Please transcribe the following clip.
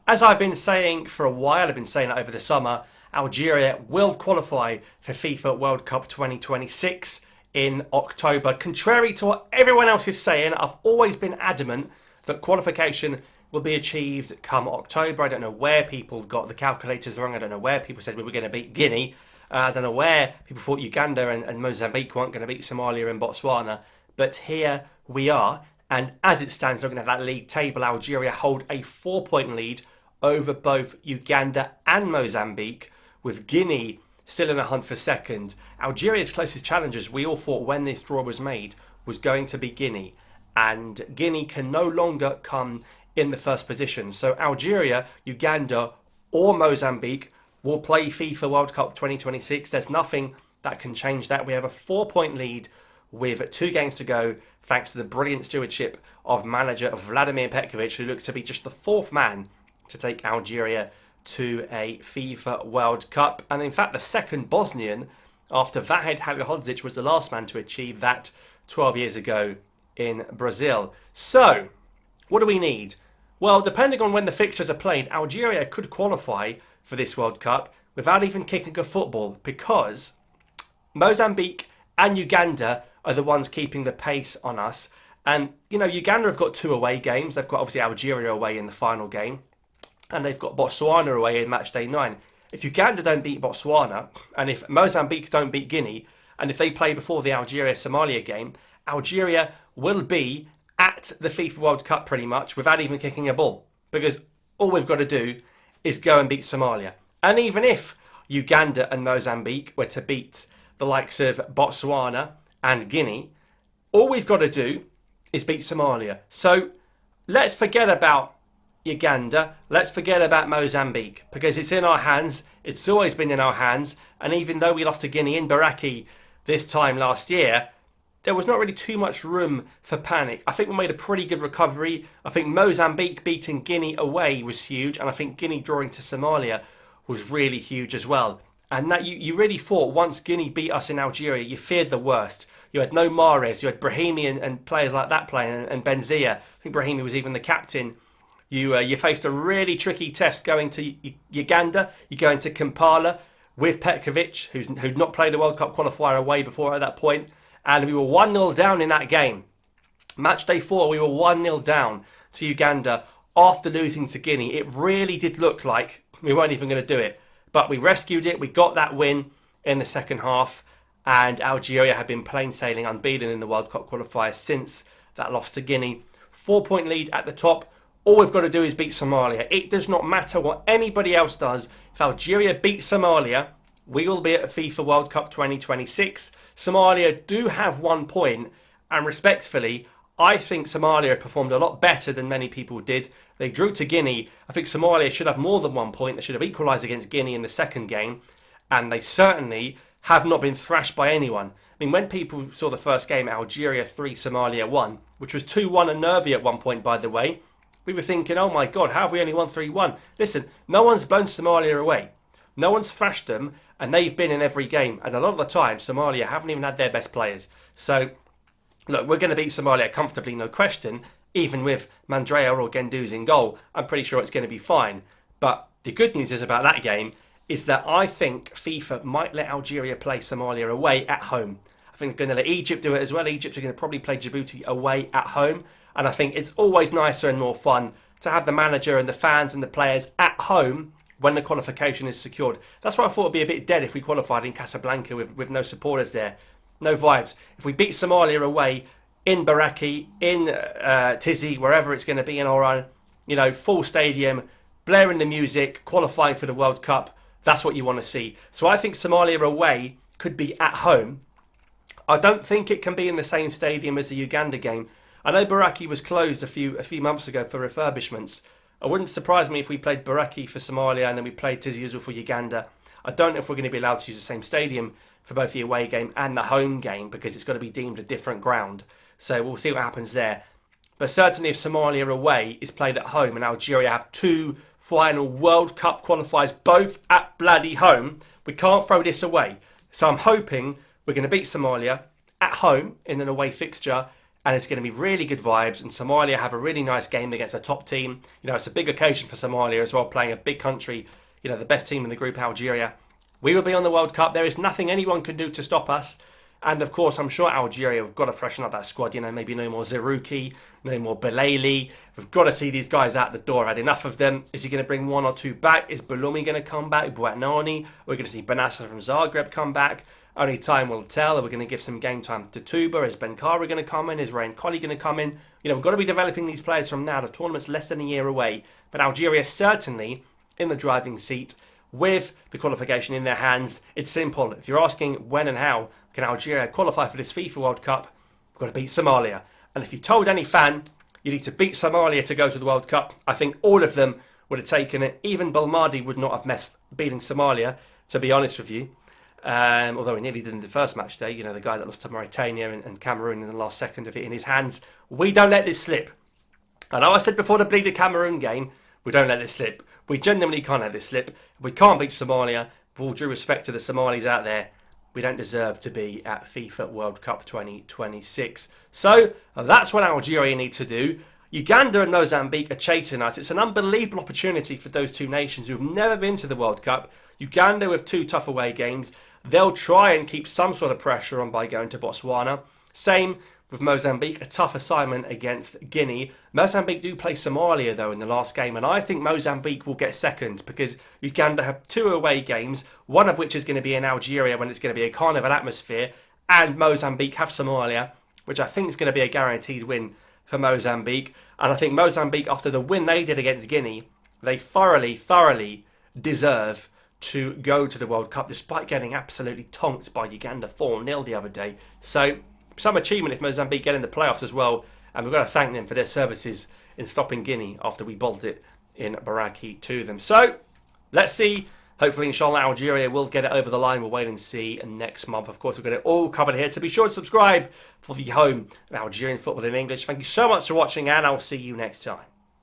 as I've been saying for a while, I've been saying it over the summer, Algeria will qualify for FIFA World Cup 2026 in October. Contrary to what everyone else is saying, I've always been adamant that qualification will be achieved come October. I don't know where people got the calculators wrong. I don't know where people said we were going to beat Guinea. I don't know where people thought Uganda and Mozambique weren't going to beat Somalia and Botswana. But here we are. And as it stands, looking at that league table, Algeria hold a 4-point lead over both Uganda and Mozambique, with Guinea still in a hunt for second. Algeria's closest challengers, we all thought when this draw was made, was going to be Guinea. And Guinea can no longer come in the first position. So Algeria, Uganda or Mozambique will play FIFA World Cup 2026. There's nothing that can change that. We have a 4-point lead with 2 games to go, thanks to the brilliant stewardship of manager Vladimir Petkovic, who looks to be just the 4th man to take Algeria to a FIFA World Cup. And in fact, the second Bosnian, after Vahid Halilhodzic, was the last man to achieve that 12 years ago in Brazil. So, what do we need? Well, depending on when the fixtures are played, Algeria could qualify for this World Cup without even kicking a football, because Mozambique and Uganda are the ones keeping the pace on us. And, you know, Uganda have got 2 away games. They've got obviously Algeria away in the final game, and they've got Botswana away in match day 9. If Uganda don't beat Botswana, and if Mozambique don't beat Guinea, and if they play before the Algeria-Somalia game, Algeria will be at the FIFA World Cup pretty much without even kicking a ball, because all we've got to do is go and beat Somalia. And even if Uganda and Mozambique were to beat the likes of Botswana and Guinea, all we've got to do is beat Somalia. So let's forget about Uganda, let's forget about Mozambique, because it's in our hands. It's always been in our hands. And even though we lost to Guinea in Baraki this time last year, there was not really too much room for panic. I think we made a pretty good recovery. I think Mozambique beating Guinea away was huge, and I think Guinea drawing to Somalia was really huge as well. And that you really thought once Guinea beat us in Algeria, you feared the worst. You had no Mahrez, you had Brahimi and players like that playing, and Benzia. I think Brahimi was even the captain. You faced a really tricky test going to Uganda. You go into Kampala with Petkovic, who'd not played a World Cup qualifier away before at that point. And we were 1-0 down in that game. Match day 4, we were 1-0 down to Uganda after losing to Guinea. It really did look like we weren't even going to do it. But we rescued it. We got that win in the second half. And Algeria have been plain sailing unbeaten in the World Cup qualifier since that loss to Guinea. 4-point lead at the top. All we've got to do is beat Somalia. It does not matter what anybody else does. If Algeria beat Somalia, we will be at FIFA World Cup 2026. Somalia do have 1 point, and respectfully, I think Somalia performed a lot better than many people did. They drew to Guinea. I think Somalia should have more than 1 point. They should have equalised against Guinea in the second game, and they certainly have not been thrashed by anyone. I mean, when people saw the first game, Algeria 3, Somalia 1, which was 2-1 and nervy at one point, by the way, we were thinking, oh my God, how have we only won 3-1? Listen, no one's blown Somalia away. No one's thrashed them, and they've been in every game. And a lot of the time, Somalia haven't even had their best players. So, look, we're going to beat Somalia comfortably, no question. Even with Mandrea or Guendouzi in goal, I'm pretty sure it's going to be fine. But the good news is about that game is that I think FIFA might let Algeria play Somalia away at home. I think they're going to let Egypt do it as well. Egypt are going to probably play Djibouti away at home. And I think it's always nicer and more fun to have the manager and the fans and the players at home when the qualification is secured. That's why I thought it'd be a bit dead if we qualified in Casablanca with no supporters there. No vibes. If we beat Somalia away in Baraki, in Tizi, wherever it's going to be in Oran, you know, full stadium, blaring the music, qualifying for the World Cup, that's what you want to see. So I think Somalia away could be at home. I don't think it can be in the same stadium as the Uganda game. I know Baraki was closed a few months ago for refurbishments. It wouldn't surprise me if we played Baraki for Somalia and then we played Tizi Ouzou for Uganda. I don't know if we're going to be allowed to use the same stadium for both the away game and the home game, because it's got to be deemed a different ground. So we'll see what happens there. But certainly if Somalia away is played at home and Algeria have 2 final World Cup qualifiers both at bloody home, we can't throw this away. So I'm hoping we're going to beat Somalia at home in an away fixture, and it's going to be really good vibes. And Somalia have a really nice game against a top team. You know, it's a big occasion for Somalia as well, playing a big country. You know, the best team in the group, Algeria. We will be on the World Cup. There is nothing anyone can do to stop us. And of course, I'm sure Algeria have got to freshen up that squad. You know, maybe no more Zerouki, no more Belaili. We've got to see these guys out the door. Had enough of them. Is he going to bring one or two back? Is Bulumi going to come back? Buatnani? We're going to see Benassa from Zagreb come back. Only time will tell. We're going to give some game time to Tuba. Is Benkara going to come in? Is Rain Colley going to come in? You know, we've got to be developing these players from now. The tournament's less than a year away. But Algeria certainly in the driving seat with the qualification in their hands. It's simple. If you're asking when and how can Algeria qualify for this FIFA World Cup, we've got to beat Somalia. And if you told any fan you need to beat Somalia to go to the World Cup, I think all of them would have taken it. Even Belmadi would not have messed beating Somalia, to be honest with you. Although he nearly did in the first match day. You know, the guy that lost to Mauritania and Cameroon in the last second of it in his hands. We don't let this slip. I know I said before the bleeded Cameroon game, we don't let this slip. We genuinely can't let this slip. We can't beat Somalia. With all due respect to the Somalis out there, we don't deserve to be at FIFA World Cup 2026. So that's what Algeria need to do. Uganda and Mozambique are chasing us. It's an unbelievable opportunity for those two nations who've never been to the World Cup. Uganda with 2 tough away games. They'll try and keep some sort of pressure on by going to Botswana. Same with Mozambique, a tough assignment against Guinea. Mozambique do play Somalia though in the last game, and I think Mozambique will get second because Uganda have 2 away games, one of which is going to be in Algeria when it's going to be a carnival atmosphere, and Mozambique have Somalia, which I think is going to be a guaranteed win for Mozambique. And I think Mozambique, after the win they did against Guinea, they thoroughly deserve to go to the World Cup despite getting absolutely tonked by Uganda 4-0 the other day. So some achievement if Mozambique get in the playoffs as well, and we've got to thank them for their services in stopping Guinea after we bowled it in Baraki to them. So let's see. Hopefully, inshallah, Algeria will get it over the line. We'll wait and see next month. Of course, we've got it all covered here, so be sure to subscribe for the home of Algerian football in English. Thank you so much for watching, and I'll see you next time.